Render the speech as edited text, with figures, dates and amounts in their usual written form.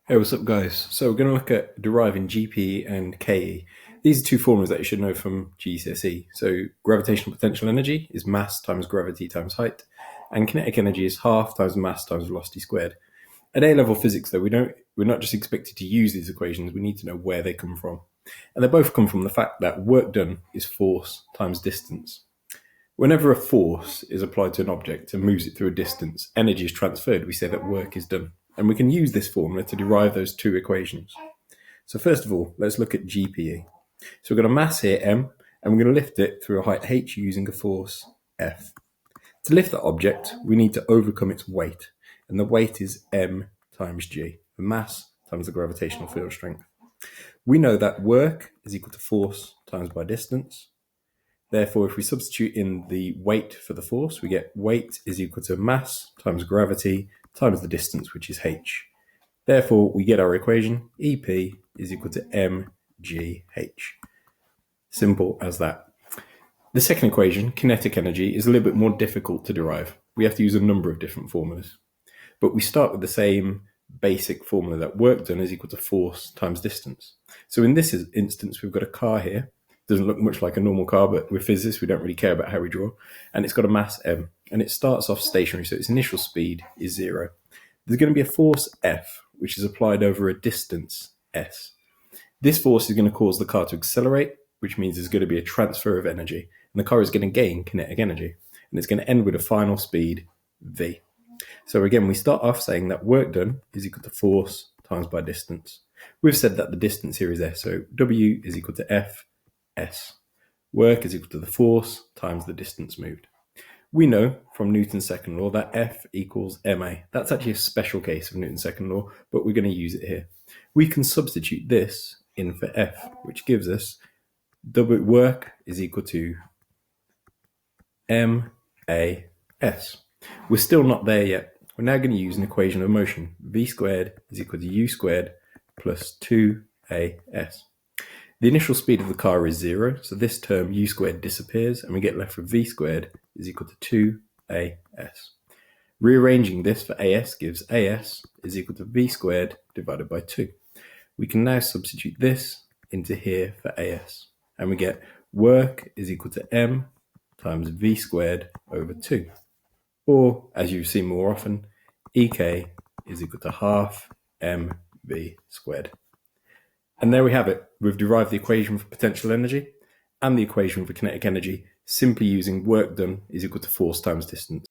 Hey, what's up, guys? So we're going to look at deriving GPE and KE. These are two formulas that you should know from GCSE. So gravitational potential energy is mass times gravity times height, and kinetic energy is half times mass times velocity squared. At A-level physics, though, we're not just expected to use these equations. We need to know where they come from, and they both come from the fact that work done is force times distance. Whenever a force is applied to an object and moves it through a distance, energy is transferred. We say that work is done. And we can use this formula to derive those two equations. So first of all, let's look at GPE. So we've got a mass here, M, and we're going to lift it through a height h using a force F. To lift that object, we need to overcome its weight. And the weight is M times G, the mass times the gravitational field strength. We know that work is equal to force times by distance. Therefore, if we substitute in the weight for the force, we get weight is equal to mass times gravity times the distance, which is h. Therefore, we get our equation, EP is equal to mgh. Simple as that. The second equation, kinetic energy, is a little bit more difficult to derive. We have to use a number of different formulas. But we start with the same basic formula that work done is equal to force times distance. So in this instance, we've got a car here. Doesn't look much like a normal car, but with physicists, we don't really care about how we draw. And it's got a mass m, and it starts off stationary, so its initial speed is 0. There's going to be a force F, which is applied over a distance s. This force is going to cause the car to accelerate, which means there's going to be a transfer of energy, and the car is going to gain kinetic energy, and it's going to end with a final speed v. So again, we start off saying that work done is equal to force times by distance. We've said that the distance here is s, so W is equal to F S. Work is equal to the force times the distance moved. We know from Newton's second law that F equals ma. That's actually a special case of Newton's second law, but we're going to use it here. We can substitute this in for F, which gives us work is equal to MAS. We're still not there yet. We're now going to use an equation of motion. V squared is equal to U squared plus 2AS. The initial speed of the car is 0, so this term u squared disappears, and we get left with v squared is equal to 2as. Rearranging this for as gives as is equal to v squared divided by 2. We can now substitute this into here for as, and we get work is equal to m times v squared over 2. Or, as you've seen more often, ek is equal to half mv squared. And there we have it. We've derived the equation for potential energy and the equation for kinetic energy simply using work done is equal to force times distance.